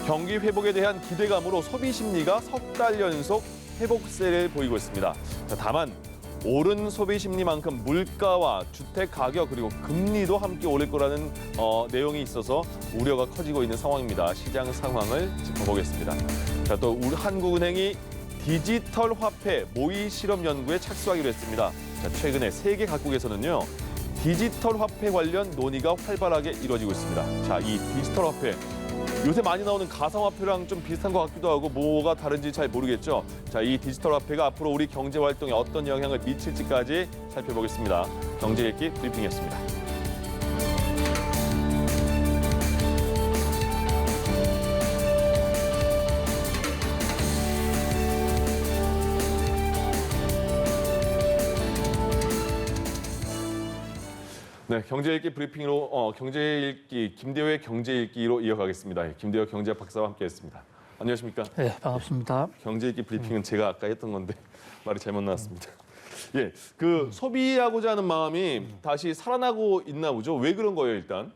경기 회복에 대한 기대감으로 소비 심리가 석 달 연속 회복세를 보이고 있습니다. 다만 오른 소비 심리만큼 물가와 주택 가격 그리고 금리도 함께 오를 거라는 내용이 있어서 우려가 커지고 있는 상황입니다. 시장 상황을 짚어보겠습니다. 자, 또 우리 한국은행이 디지털 화폐 모의 실험 연구에 착수하기로 했습니다. 자, 최근에 세계 각국에서는요. 디지털 화폐 관련 논의가 활발하게 이루어지고 있습니다. 자, 이 디지털 화폐 요새 많이 나오는 가상화폐랑 좀 비슷한 것 같기도 하고 뭐가 다른지 잘 모르겠죠. 자, 이 디지털 화폐가 앞으로 우리 경제 활동에 어떤 영향을 미칠지까지 살펴보겠습니다. 경제 읽기 브리핑이었습니다. 네, 경제 읽기 브리핑으로 경제 읽기 김대호의 경제 읽기로 이어가겠습니다. 김대호 경제학 박사와 함께했습니다. 안녕하십니까? 네, 반갑습니다. 경제 읽기 브리핑은 제가 아까 했던 건데 말이 잘못 나왔습니다. 예, 그 소비하고자 하는 마음이 다시 살아나고 있나 보죠. 왜 그런 거예요, 일단?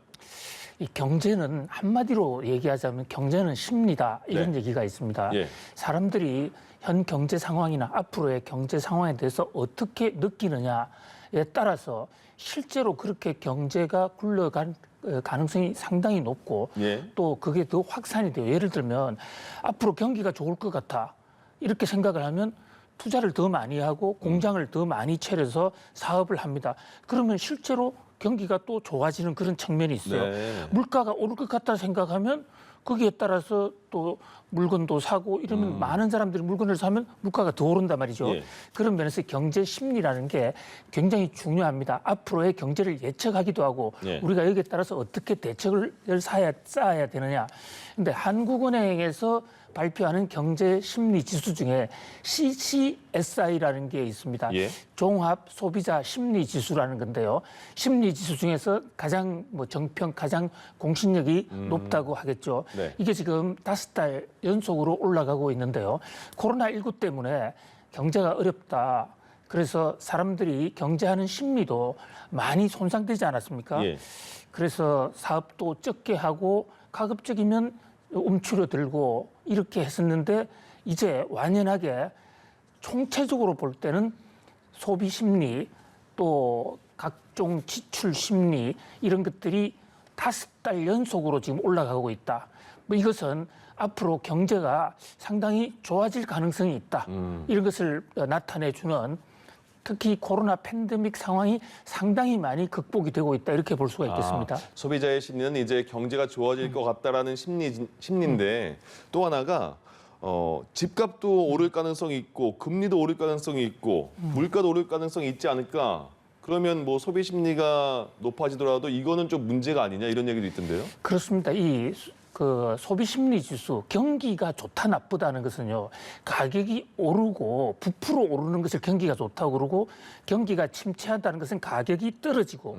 이 경제는 한마디로 얘기하자면 경제는 심리다 이런 네. 얘기가 있습니다. 예. 사람들이 현 경제 상황이나 앞으로의 경제 상황에 대해서 어떻게 느끼느냐에 따라서 실제로 그렇게 경제가 굴러갈 가능성이 상당히 높고 예. 또 그게 더 확산이 돼요. 예를 들면 앞으로 경기가 좋을 것 같아 이렇게 생각을 하면 투자를 더 많이 하고 공장을 더 많이 차려서 사업을 합니다. 그러면 실제로 경기가 또 좋아지는 그런 측면이 있어요. 네. 물가가 오를 것 같다 생각하면 거기에 따라서 또 물건도 사고 이러면 많은 사람들이 물건을 사면 물가가 더 오른단 말이죠. 예. 그런 면에서 경제 심리라는 게 굉장히 중요합니다. 앞으로의 경제를 예측하기도 하고 예. 우리가 여기에 따라서 어떻게 대책을 쌓아야 되느냐. 근데 한국은행에서 발표하는 경제 심리 지수 중에 CCSI라는 게 있습니다. 예. 종합 소비자 심리 지수라는 건데요. 심리 지수 중에서 가장 정평 가장 공신력이 높다고 하겠죠. 네. 이게 지금 5달 연속으로 올라가고 있는데요. 코로나19 때문에 경제가 어렵다. 그래서 사람들이 경제하는 심리도 많이 손상되지 않았습니까? 예. 그래서 사업도 적게 하고 가급적이면 움츠러들고 이렇게 했었는데 이제 완연하게 총체적으로 볼 때는 소비 심리 또 각종 지출 심리 이런 것들이 5달 연속으로 지금 올라가고 있다. 이것은 앞으로 경제가 상당히 좋아질 가능성이 있다. 이런 것을 나타내주는 특히 코로나 팬데믹 상황이 상당히 많이 극복이 되고 있다. 이렇게 볼 수가 있겠습니다. 소비자의 심리는 이제 경제가 좋아질 것 같다라는 심리인데 또 하나가 집값도 오를 가능성이 있고 금리도 오를 가능성이 있고 물가도 오를 가능성이 있지 않을까? 그러면 뭐 소비 심리가 높아지더라도 이거는 좀 문제가 아니냐 이런 얘기도 있던데요. 그렇습니다. 이 소비 심리 지수 경기가 좋다 나쁘다는 것은요. 가격이 오르고 부풀어 오르는 것을 경기가 좋다고 그러고 경기가 침체한다는 것은 가격이 떨어지고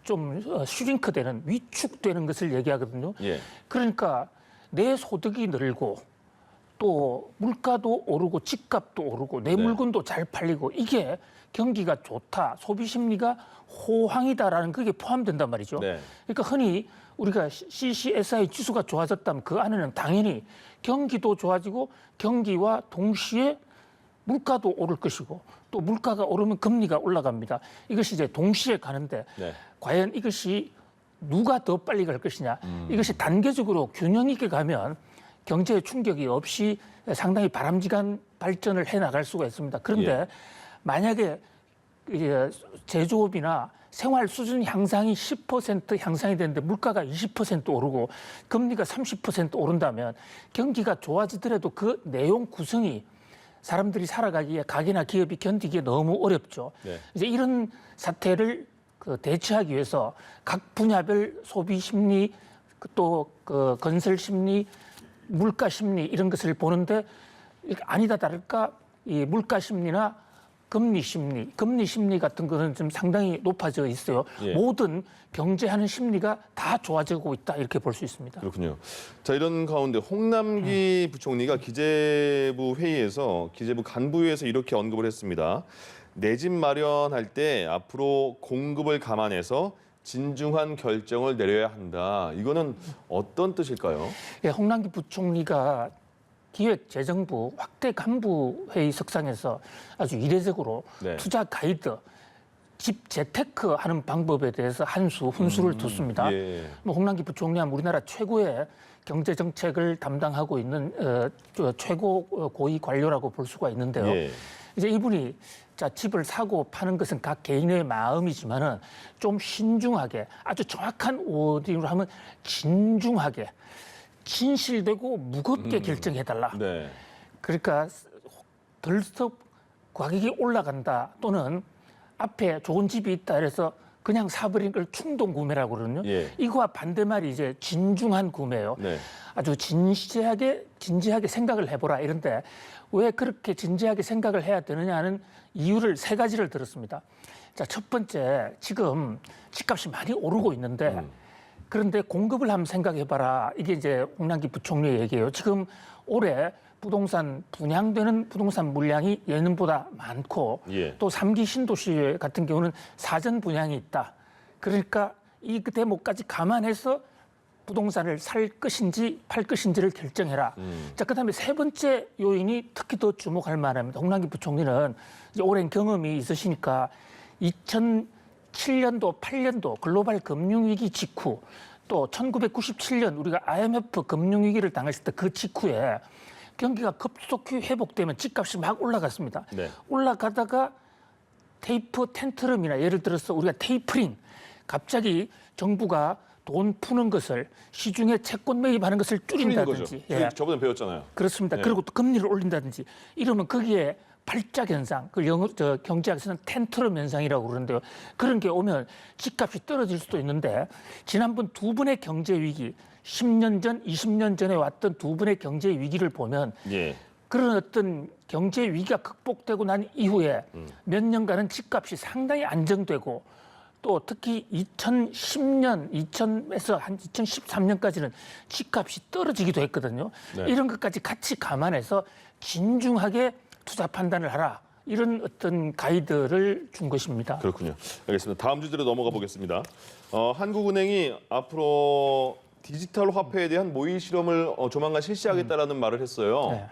좀 슈링크되는 위축되는 것을 얘기하거든요. 예. 그러니까 내 소득이 늘고 또 물가도 오르고 집값도 오르고 내 네. 물건도 잘 팔리고 이게 경기가 좋다, 소비 심리가 호황이다라는 그게 포함된단 말이죠. 네. 그러니까 흔히 우리가 CCSI 지수가 좋아졌다면 그 안에는 당연히 경기도 좋아지고 경기와 동시에 물가도 오를 것이고 또 물가가 오르면 금리가 올라갑니다. 이것이 이제 동시에 가는데 네. 과연 이것이 누가 더 빨리 갈 것이냐. 이것이 단계적으로 균형 있게 가면 경제에 충격이 없이 상당히 바람직한 발전을 해나갈 수가 있습니다. 그런데 예. 만약에 제조업이나 생활 수준 향상이 10% 향상이 되는데 물가가 20% 오르고 금리가 30% 오른다면 경기가 좋아지더라도 그 내용 구성이 사람들이 살아가기에 가게나 기업이 견디기에 너무 어렵죠. 네. 이제 이런 사태를 대처하기 위해서 각 분야별 소비 심리 또 건설 심리 물가 심리 이런 것을 보는데 아니다 다를까 이 물가 심리나 금리 심리 같은 거는 좀 상당히 높아져 있어요. 예. 모든 경제하는 심리가 다 좋아지고 있다 이렇게 볼 수 있습니다. 그렇군요. 자, 이런 가운데 홍남기 부총리가 기재부 회의에서 기재부 간부회에서 이렇게 언급을 했습니다. 내 집 마련할 때 앞으로 공급을 감안해서 진중한 결정을 내려야 한다. 이거는 어떤 뜻일까요? 예, 홍남기 부총리가 기획재정부 확대 간부 회의 석상에서 아주 이례적으로 네. 투자 가이드, 집 재테크 하는 방법에 대해서 훈수를 뒀습니다. 예. 뭐 홍남기 부총리는 우리나라 최고의 경제 정책을 담당하고 있는 최고 고위 관료라고 볼 수가 있는데요. 예. 이제 이분이 자 집을 사고 파는 것은 각 개인의 마음이지만은 좀 신중하게 아주 정확한 워딩으로 하면 진중하게 진실되고 무겁게 결정해달라. 네. 그러니까 덜썩 가격이 올라간다 또는 앞에 좋은 집이 있다 그래서 그냥 사버린 걸 충동 구매라고 그러거든요. 예. 이거와 반대말이 이제 진중한 구매예요. 네. 아주 진지하게 생각을 해보라 이런데 왜 그렇게 진지하게 생각을 해야 되느냐 하는 이유를 세 가지를 들었습니다. 자, 첫 번째, 지금 집값이 많이 오르고 있는데 그런데 공급을 한번 생각해봐라. 이게 이제 홍남기 부총리의 얘기예요. 지금 올해 분양되는 부동산 물량이 예년보다 많고 예. 또 3기 신도시 같은 경우는 사전 분양이 있다. 그러니까 이 대목까지 감안해서 부동산을 살 것인지 팔 것인지를 결정해라. 자, 그다음에 세 번째 요인이 특히 더 주목할 만합니다. 홍남기 부총리는 이제 오랜 경험이 있으시니까 2007년도, 8년도 글로벌 금융위기 직후 또 1997년 우리가 IMF 금융위기를 당했을 때 그 직후에 경기가 급속히 회복되면 집값이 막 올라갔습니다. 네. 올라가다가 텐트럼이나 예를 들어서 우리가 테이퍼링, 갑자기 정부가 돈 푸는 것을 시중에 채권 매입하는 것을 줄인다든지, 예. 저번에 배웠잖아요. 그렇습니다. 예. 그리고 또 금리를 올린다든지 이러면 거기에 발작 현상, 그 경제학에서는 텐트럼 현상이라고 그러는데요. 그런 게 오면 집값이 떨어질 수도 있는데 지난번 두 번의 경제 위기, 10년 전, 20년 전에 왔던 두 번의 경제 위기를 보면 예. 그런 어떤 경제 위기가 극복되고 난 이후에 몇 년간은 집값이 상당히 안정되고 또 특히 2010년, 2000에서 한 2013년까지는 집값이 떨어지기도 했거든요. 네. 이런 것까지 같이 감안해서 진중하게 투자 판단을 하라. 이런 어떤 가이드를 준 것입니다. 그렇군요. 알겠습니다. 다음 주제로 넘어가 보겠습니다. 한국은행이 앞으로 디지털 화폐에 대한 모의 실험을 조만간 실시하겠다라는 말을 했어요. 네.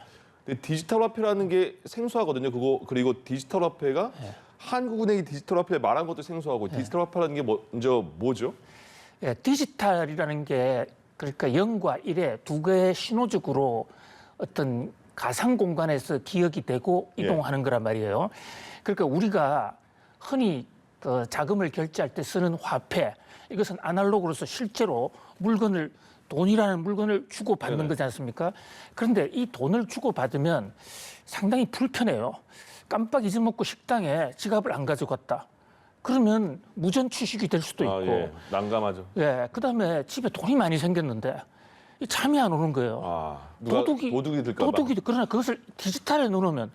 근데 디지털 화폐라는 게 생소하거든요. 그리고 디지털 화폐가 한국은행이 디지털 화폐 말한 것도 생소하고 디지털 화폐라는 게 먼저 뭐죠? 예, 디지털이라는 게 그러니까 0과 1의 두 개의 신호적으로 어떤 가상 공간에서 기억이 되고 이동하는 거란 말이에요. 그러니까 우리가 흔히 그 자금을 결제할 때 쓰는 화폐, 이것은 아날로그로서 실제로 돈이라는 물건을 주고받는 네네. 거지 않습니까? 그런데 이 돈을 주고받으면 상당히 불편해요. 깜빡 잊어먹고 식당에 지갑을 안 가져갔다. 그러면 무전 취식이 될 수도 있고. 예. 난감하죠. 예, 그다음에 집에 돈이 많이 생겼는데 잠이 안 오는 거예요. 도둑이 들까 봐. 그러나 그것을 디지털에 넣으면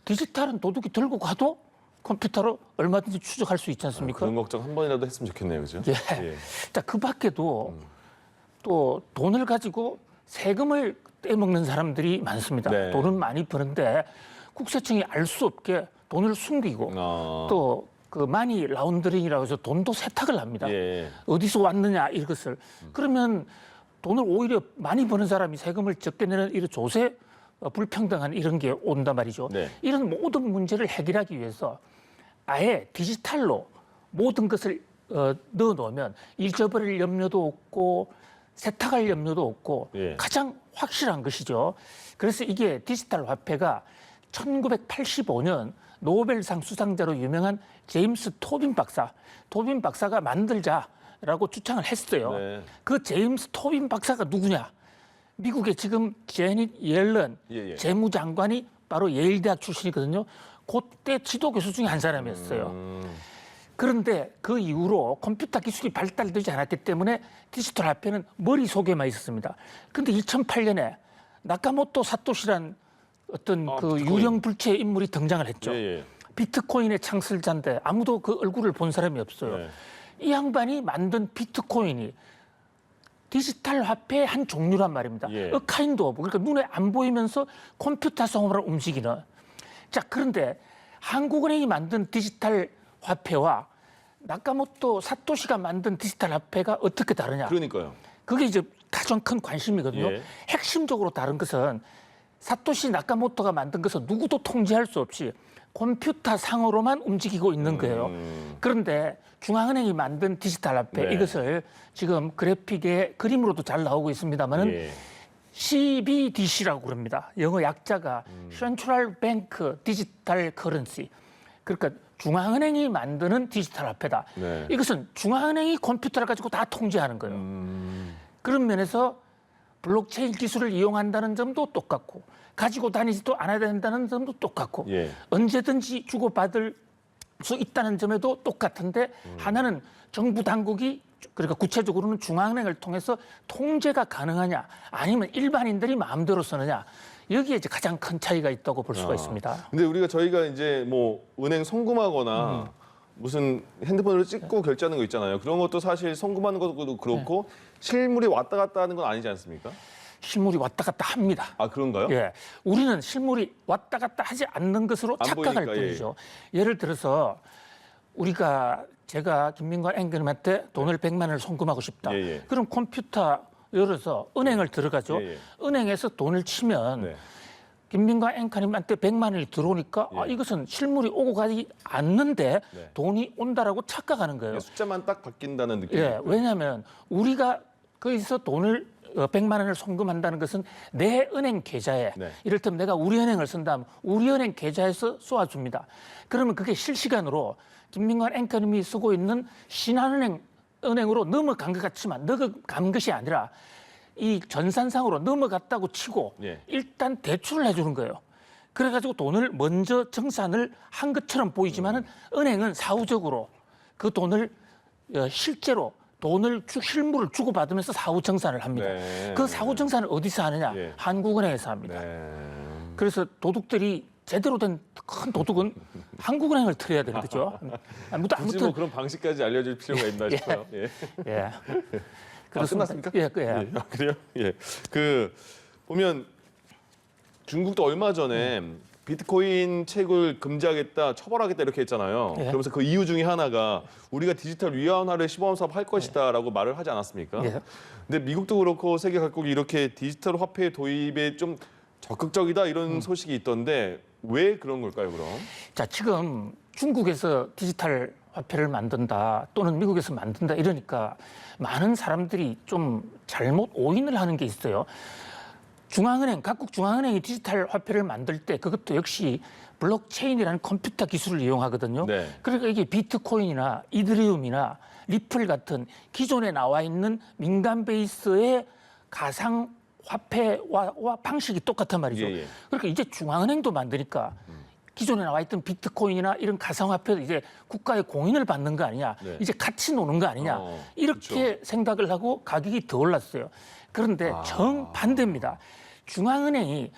디지털은 도둑이 들고 가도 컴퓨터로 얼마든지 추적할 수 있지 않습니까? 그런 걱정 한 번이라도 했으면 좋겠네요, 그죠? 예. 자, 그 밖에도 또 돈을 가지고 세금을 떼먹는 사람들이 많습니다. 네. 돈은 많이 버는데 국세청이 알 수 없게 돈을 숨기고 또 그 마니 라운더링이라고 해서 돈도 세탁을 합니다. 예. 어디서 왔느냐 이것을. 그러면 돈을 오히려 많이 버는 사람이 세금을 적게 내는 이런 조세 불평등한 이런 게 온단 말이죠. 네. 이런 모든 문제를 해결하기 위해서 아예 디지털로 모든 것을 넣어놓으면 잊어버릴 염려도 없고 세탁할 염려도 없고 예. 가장 확실한 것이죠. 그래서 이게 디지털 화폐가 1985년 노벨상 수상자로 유명한 제임스 토빈 박사가 만들자라고 주창을 했어요. 네. 그 제임스 토빈 박사가 누구냐? 미국의 지금 제닛 옐런 예. 재무장관이 바로 예일대학 출신이거든요. 그때 지도 교수 중에 한 사람이었어요. 그런데 그 이후로 컴퓨터 기술이 발달되지 않았기 때문에 디지털 화폐는 머릿속에만 있었습니다. 그런데 2008년에 나카모토 사토시란 어떤 그 비트코인. 유령 불체 인물이 등장을 했죠. 예. 비트코인의 창설자인데 아무도 그 얼굴을 본 사람이 없어요. 네. 이 양반이 만든 비트코인이 디지털 화폐의 한 종류란 말입니다. 예. A kind of. 그러니까 눈에 안 보이면서 컴퓨터성으로 움직이는. 자, 그런데 한국은행이 만든 디지털 화폐와 나카모토 사토시가 만든 디지털 화폐가 어떻게 다르냐? 그러니까요. 그게 이제 가장 큰 관심이거든요. 예. 핵심적으로 다른 것은 사토시 나카모토가 만든 것은 누구도 통제할 수 없이 컴퓨터 상으로만 움직이고 있는 거예요. 그런데 중앙은행이 만든 디지털 화폐 네. 이것을 지금 그래픽에 그림으로도 잘 나오고 있습니다만은 예. CBDC라고 그럽니다. 영어 약자가 Central Bank Digital Currency. 그러니까 중앙은행이 만드는 디지털 화폐다. 네. 이것은 중앙은행이 컴퓨터를 가지고 다 통제하는 거예요. 그런 면에서 블록체인 기술을 이용한다는 점도 똑같고 가지고 다니지도 않아야 된다는 점도 똑같고 예. 언제든지 주고받을 수 있다는 점에도 똑같은데 하나는 정부 당국이 그러니까 구체적으로는 중앙은행을 통해서 통제가 가능하냐 아니면 일반인들이 마음대로 쓰느냐 여기에 이제 가장 큰 차이가 있다고 볼 수가 있습니다. 근데 저희가 이제 뭐 은행 송금하거나 무슨 핸드폰으로 찍고 결제하는 거 있잖아요. 그런 것도 사실 송금하는 것도 그렇고 실물이 왔다 갔다 하는 건 아니지 않습니까? 실물이 왔다 갔다 합니다. 아, 그런가요? 예, 우리는 실물이 왔다 갔다 하지 않는 것으로 안 착각할 보이니까, 뿐이죠. 예를 들어서 제가 김민관 앵커님한테 돈을 100만 원을 송금하고 싶다. 예, 예. 그럼 컴퓨터 열어서 은행을 들어가죠. 예, 예. 은행에서 돈을 치면 네. 김민관 앵커님한테 100만 원이 들어오니까 예. 아, 이것은 실물이 오고 가지 않는데 네. 돈이 온다라고 착각하는 거예요. 숫자만 딱 바뀐다는 느낌. 예, 왜냐하면 우리가 거기서 돈을 100만 원을 송금한다는 것은 내 은행 계좌에 네. 이를테면 내가 우리은행을 쓴다면 우리은행 계좌에서 쏘아줍니다. 그러면 그게 실시간으로 김민관 앵커님이 쓰고 있는 신한은행으로 넘어간 것 같지만 넘어간 것이 아니라 이 전산상으로 넘어갔다고 치고 예. 일단 대출을 해주는 거예요. 그래가지고 돈을 먼저 정산을 한 것처럼 보이지만은 은행은 사후적으로 그 돈을 실제로 실물을 주고받으면서 사후 정산을 합니다. 네. 그 사후 정산을 어디서 하느냐? 예. 한국은행에서 합니다. 네. 그래서 도둑들이 제대로 된 큰 도둑은 한국은행을 틀어야 되는 거죠. 굳이 아무튼 뭐 그런 방식까지 알려줄 필요가 있나 싶어요. 예. 예. 끝났습니까? 예, 예. 예. 아, 그래요? 예. 보면 중국도 얼마 전에 비트코인 채굴 금지하겠다, 처벌하겠다 이렇게 했잖아요. 예. 그러면서 그 이유 중에 하나가 우리가 디지털 위안화를 시범 사업 할 것이다라고 말을 하지 않았습니까? 예. 근데 미국도 그렇고 세계 각국이 이렇게 디지털 화폐 도입에 좀 적극적이다 이런 소식이 있던데 왜 그런 걸까요, 그럼? 자, 지금 중국에서 디지털 화폐를 만든다 또는 미국에서 만든다 이러니까 많은 사람들이 좀 잘못 오인을 하는 게 있어요. 각국 중앙은행이 디지털 화폐를 만들 때 그것도 역시 블록체인이라는 컴퓨터 기술을 이용하거든요. 네. 그러니까 이게 비트코인이나 이더리움이나 리플 같은 기존에 나와 있는 민간 베이스의 가상 화폐와 방식이 똑같단 말이죠. 예, 예. 그러니까 이제 중앙은행도 만드니까 기존에 나와 있던 비트코인이나 이런 가상화폐도 이제 국가의 공인을 받는 거 아니냐. 네. 이제 같이 노는 거 아니냐. 이렇게 그렇죠. 생각을 하고 가격이 더 올랐어요. 그런데 정반대입니다. 중앙은행이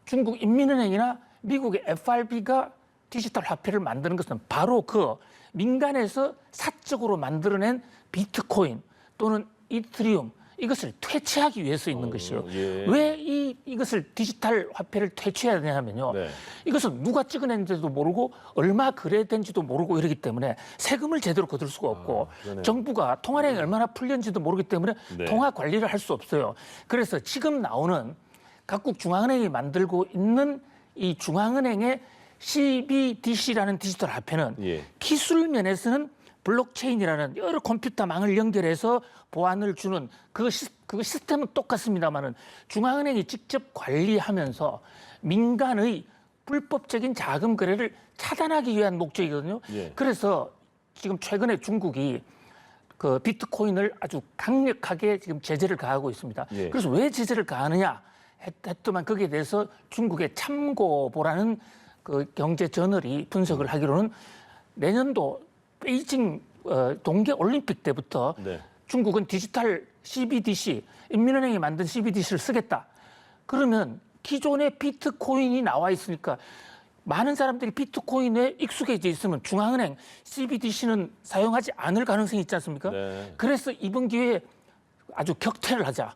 중국 인민은행이나 미국의 FRB가 디지털 화폐를 만드는 것은 바로 그 민간에서 사적으로 만들어낸 비트코인 또는 이더리움 이것을 퇴치하기 위해서 있는 것이요. 예. 왜 이것을 디지털 화폐를 퇴치해야 되냐면요. 네. 이것은 누가 찍어낸지도 모르고 얼마 거래된지도 모르고 이러기 때문에 세금을 제대로 거둘 수가 없고 그러네요. 정부가 통화량이 얼마나 풀렸는지도 모르기 때문에 네. 통화 관리를 할 수 없어요. 그래서 지금 나오는 각국 중앙은행이 만들고 있는 이 중앙은행의 CBDC라는 디지털 화폐는 예. 기술 면에서는 블록체인이라는 여러 컴퓨터망을 연결해서 보안을 주는 그 시스템은 똑같습니다만은 중앙은행이 직접 관리하면서 민간의 불법적인 자금 거래를 차단하기 위한 목적이거든요. 예. 그래서 지금 최근에 중국이 그 비트코인을 아주 강력하게 지금 제재를 가하고 있습니다. 예. 그래서 왜 제재를 가하느냐 했더만 거기에 대해서 중국의 참고보라는 그 경제 저널이 분석을 하기로는 내년도 베이징 동계 올림픽 때부터 네. 중국은 디지털 CBDC, 인민은행이 만든 CBDC를 쓰겠다. 그러면 기존의 비트코인이 나와 있으니까 많은 사람들이 비트코인에 익숙해져 있으면 중앙은행 CBDC는 사용하지 않을 가능성이 있지 않습니까? 네. 그래서 이번 기회에 아주 격퇴를 하자.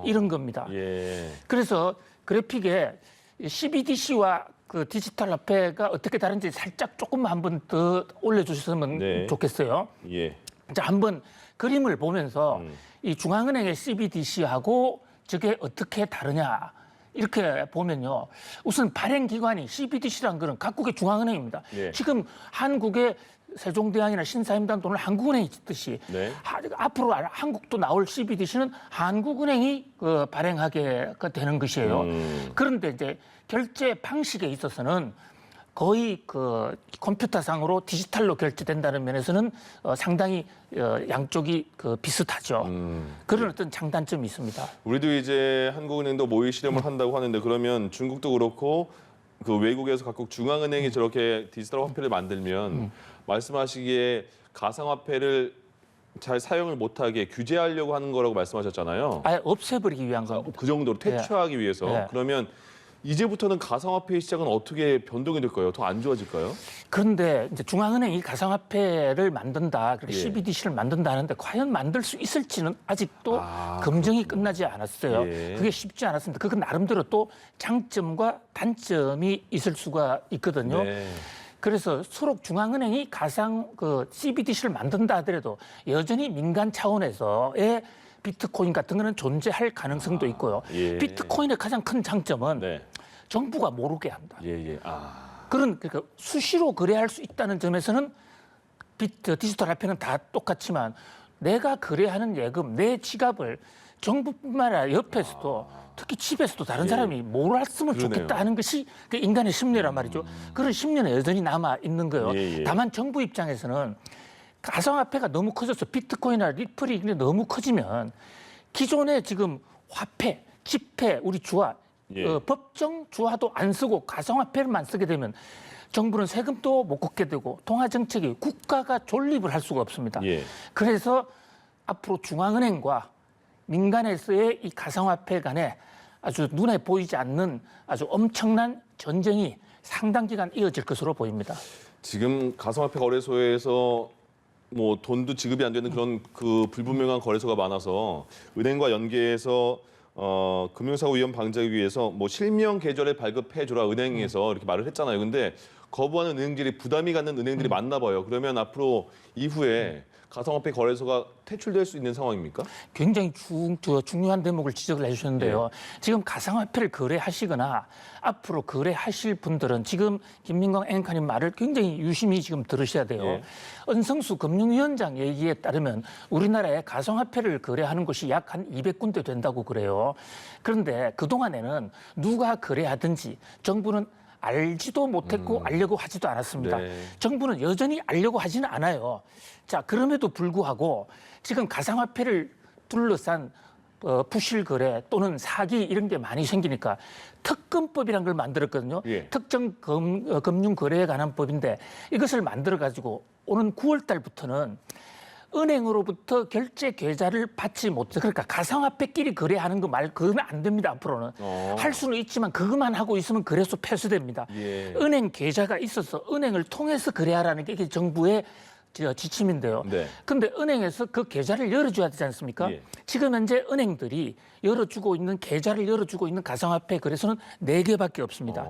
이런 겁니다. 예. 그래서 그래픽에 CBDC와 그 디지털 화폐가 어떻게 다른지 살짝 조금만 한번 더 올려주셨으면 네. 좋겠어요. 예. 자, 한번 그림을 보면서 이 중앙은행의 CBDC하고 저게 어떻게 다르냐 이렇게 보면요. 우선 발행기관이 CBDC라는 거는 각국의 중앙은행입니다. 예. 지금 한국의 세종대왕이나 신사임당 돈을 한국은행이 짓듯이 네. 앞으로 한국도 나올 CBDC는 한국은행이 발행하게 되는 것이에요. 그런데 이제 결제 방식에 있어서는 거의 그 컴퓨터상으로 디지털로 결제된다는 면에서는 상당히 양쪽이 비슷하죠. 그런 어떤 장단점이 있습니다. 우리도 이제 한국은행도 모의 실험을 한다고 하는데 그러면 중국도 그렇고 그 외국에서 각국 중앙은행이 저렇게 디지털 화폐를 만들면 말씀하시기에 가상화폐를 잘 사용을 못하게 규제하려고 하는 거라고 말씀하셨잖아요. 아예 없애버리기 위한 겁니다. 그 정도로 퇴출하기 위해서. 네. 그러면 이제부터는 가상화폐의 시장은 어떻게 변동이 될까요? 더 안 좋아질까요? 그런데 이제 중앙은행이 가상화폐를 만든다, 그리고 예. CBDC를 만든다 하는데 과연 만들 수 있을지는 아직도 검증이 끝나지 않았어요. 예. 그게 쉽지 않았습니다. 그건 나름대로 또 장점과 단점이 있을 수가 있거든요. 네. 그래서 수록 중앙은행이 CBDC를 만든다 하더라도 여전히 민간 차원에서의 비트코인 같은 거는 존재할 가능성도 있고요. 예. 비트코인의 가장 큰 장점은 네. 정부가 모르게 한다. 예. 그러니까 수시로 거래할 수 있다는 점에서는 디지털 화폐는 다 똑같지만 내가 거래하는 예금, 내 지갑을 정부뿐만 아니라 옆에서도 특히 집에서도 다른 사람이 몰랐으면 그러네요. 좋겠다 하는 것이 그 인간의 심리란 말이죠. 그런 심리는 여전히 남아 있는 거예요. 예. 다만 정부 입장에서는 가상화폐가 너무 커져서 비트코인이나 리플이 너무 커지면 기존의 지금 화폐, 지폐, 우리 주화, 예. 법정 주화도 안 쓰고 가상화폐를만 쓰게 되면 정부는 세금도 못 걷게 되고 통화정책이 국가가 존립을 할 수가 없습니다. 예. 그래서 앞으로 중앙은행과 민간에서의 이 가상화폐 간에 아주 눈에 보이지 않는 아주 엄청난 전쟁이 상당 기간 이어질 것으로 보입니다. 지금 가상화폐 거래소에서 뭐 돈도 지급이 안 되는 그런 그 불분명한 거래소가 많아서 은행과 연계해서 금융사고 위험 방지하기 위해서 뭐 실명 계좌를 발급해줘라 은행에서 이렇게 말을 했잖아요. 근데 거부하는 은행들이 부담이 갖는 은행들이 많나 봐요. 그러면 앞으로 이후에 가상화폐 거래소가 퇴출될 수 있는 상황입니까? 굉장히 중요한 대목을 지적을 해주셨는데요. 지금 가상화폐를 거래하시거나 앞으로 거래하실 분들은 지금 김민광 앵커님 말을 굉장히 유심히 지금 들으셔야 돼요. 예. 은성수 금융위원장 얘기에 따르면 우리나라에 가상화폐를 거래하는 곳이 약 한 200군데 된다고 그래요. 그런데 그동안에는 누가 거래하든지 정부는 알지도 못했고 알려고 하지도 않았습니다. 네. 정부는 여전히 알려고 하지는 않아요. 자, 그럼에도 불구하고 지금 가상화폐를 둘러싼 부실 거래 또는 사기 이런 게 많이 생기니까 특검법이라는 걸 만들었거든요. 예. 특정 금융 거래에 관한 법인데 이것을 만들어 가지고 오는 9월 달부터는 은행으로부터 결제 계좌를 받지 못해 그러니까 가상화폐끼리 거래하는 거 그건 안 됩니다. 앞으로는 할 수는 있지만 그것만 하고 있으면 거래소 폐쇄됩니다. 예. 은행 계좌가 있어서 은행을 통해서 거래하라는 게 이게 정부의 지침인데요. 네. 근데 은행에서 그 계좌를 열어줘야 되지 않습니까? 예. 지금 현재 은행들이 계좌를 열어주고 있는 가상화폐 거래소는 4개밖에 없습니다.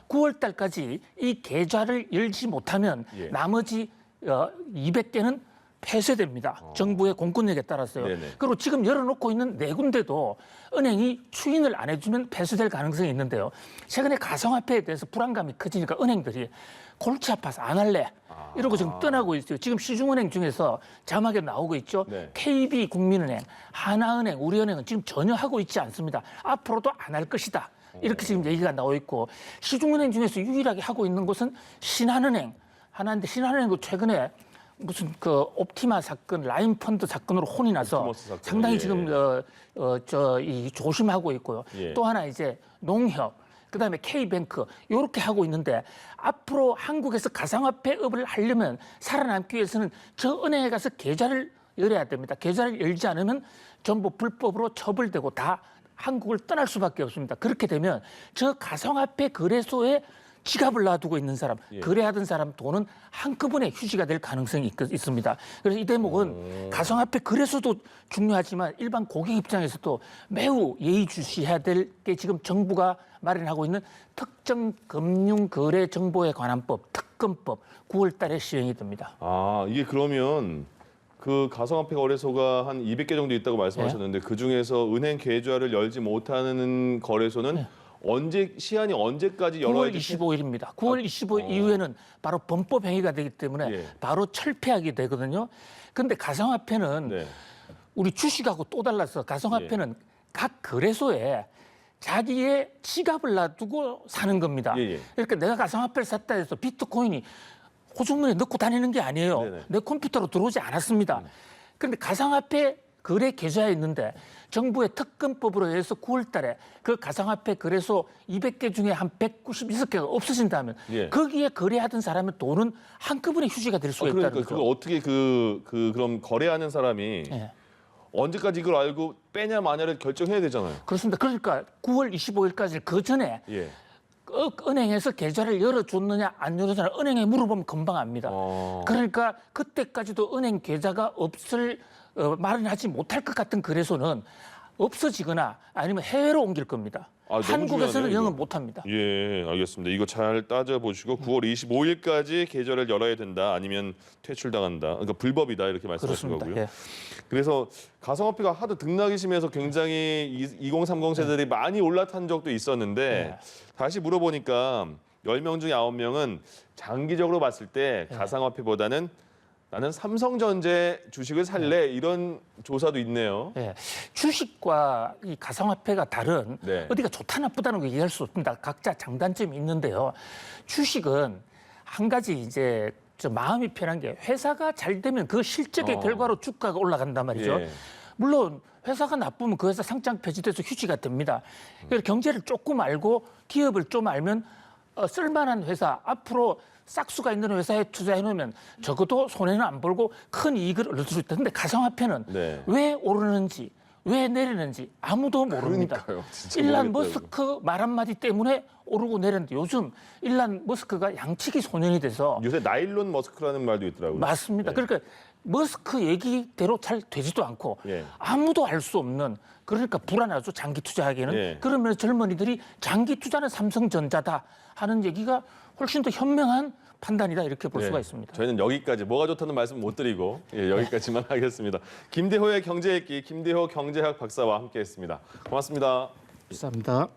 9월 달까지 이 계좌를 열지 못하면 예. 나머지 200개는 폐쇄됩니다. 정부의 공권력에 따라서요. 네네. 그리고 지금 열어놓고 있는 4군데도 은행이 추인을 안 해주면 폐쇄될 가능성이 있는데요. 최근에 가상화폐에 대해서 불안감이 커지니까 은행들이 골치 아파서 안 할래. 이러고 지금 떠나고 있어요. 지금 시중은행 중에서 자막에 나오고 있죠. 네. KB국민은행, 하나은행, 우리은행은 지금 전혀 하고 있지 않습니다. 앞으로도 안 할 것이다. 이렇게 지금 얘기가 나오고 있고 시중은행 중에서 유일하게 하고 있는 곳은 신한은행 하나인데 신한은행도 최근에 무슨 그 옵티마 사건, 라인 펀드 사건으로 혼이 나서 옵티머스 사건, 상당히 예. 지금 조심하고 있고요. 예. 또 하나 이제 농협, 그다음에 K뱅크 이렇게 하고 있는데 앞으로 한국에서 가상화폐업을 하려면 살아남기 위해서는 저 은행에 가서 계좌를 열어야 됩니다. 계좌를 열지 않으면 전부 불법으로 처벌되고 다 한국을 떠날 수밖에 없습니다. 그렇게 되면 저 가상화폐 거래소에 지갑을 놔두고 있는 사람, 예. 거래하던 사람 돈은 한꺼번에 휴지가 될 가능성이 있습니다. 그래서 이 대목은 가상화폐 거래소도 중요하지만 일반 고객 입장에서도 매우 예의주시해야 될 게 지금 정부가 마련하고 있는 특정 금융거래 정보에 관한 법, 특검법 9월 달에 시행이 됩니다. 아, 이게 그러면 그 가상화폐 거래소가 한 200개 정도 있다고 말씀하셨는데 그 중에서 은행 계좌를 열지 못하는 거래소는 시한이 언제까지 열어야 9월 25일입니다. 9월 25일 이후에는 바로 범법 행위가 되기 때문에 예. 바로 철폐하게 되거든요. 그런데 가상화폐는 네. 우리 주식하고 또 달라서 가상화폐는 각 거래소에 자기의 지갑을 놔두고 사는 겁니다. 예. 그러니까 내가 가상화폐를 샀다 해서 비트코인이 호주머니에 넣고 다니는 게 아니에요. 네네. 내 컴퓨터로 들어오지 않았습니다. 그런데 가상화폐 거래 계좌에 있는데 정부의 특검법으로 해서 9월 달에 그 가상화폐 거래소 200개 중에 한 196개가 없어진다면 예. 거기에 거래하던 사람의 돈은 한꺼번에 휴지가 될 수가 있다는 그러니까 거죠. 그거 어떻게 그럼 거래하는 사람이 예. 언제까지 이걸 알고 빼냐 마냐를 결정해야 되잖아요. 그렇습니다. 그러니까 9월 25일까지 그 전에 예. 은행에서 계좌를 열어줬느냐 안 열어줬느냐 은행에 물어보면 금방 압니다. 그러니까 그때까지도 은행 계좌가 마련하지 못할 것 같은 거래소는 없어지거나 아니면 해외로 옮길 겁니다. 너무 한국에서는 중요하네요, 영업 이거. 못합니다. 예, 알겠습니다. 이거 잘 따져보시고 9월 25일까지 계좌를 열어야 된다. 아니면 퇴출당한다. 그러니까 불법이다 이렇게 말씀하신 그렇습니다. 거고요. 예. 그래서 가상화폐가 하도 등락이 심해서 굉장히 2030 세대들이 많이 올라탄 적도 있었는데 다시 물어보니까 10명 중에 9명은 장기적으로 봤을 때 가상화폐보다는 나는 삼성전자 주식을 살래 이런 조사도 있네요. 예. 주식과 이 가상화폐가 다른 네. 어디가 좋다 나쁘다는 거 얘기할 수 없습니다. 각자 장단점이 있는데요. 주식은 한 가지 이제 좀 마음이 편한 게 회사가 잘 되면 그 실적의 결과로 주가가 올라간단 말이죠. 예. 물론 회사가 나쁘면 그 회사 상장 폐지돼서 휴지가 됩니다. 그래서 경제를 조금 알고 기업을 좀 알면 쓸만한 회사 앞으로 싹수가 있는 회사에 투자해 놓으면 적어도 손해는 안 벌고 큰 이익을 얻을 수 있다. 근데 가상화폐는 네. 왜 오르는지 왜 내리는지 아무도 모릅니다. 그러니까요. 진짜 일란 모르겠어요, 머스크 말 한마디 때문에 오르고 내렸는데 요즘 일란 머스크가 양치기 소년이 돼서 요새 나일론 머스크라는 말도 있더라고요. 맞습니다. 그러니까 머스크 얘기대로 잘 되지도 않고 예. 아무도 알 수 없는 그러니까 불안하죠. 장기 투자하기에는. 예. 그러면 젊은이들이 장기 투자는 삼성전자다 하는 얘기가 훨씬 더 현명한 판단이다 이렇게 볼 수가 있습니다. 저희는 여기까지 뭐가 좋다는 말씀 못 드리고 여기까지만 하겠습니다. 김대호의 경제읽기 김대호 경제학 박사와 함께했습니다. 고맙습니다. 감사합니다.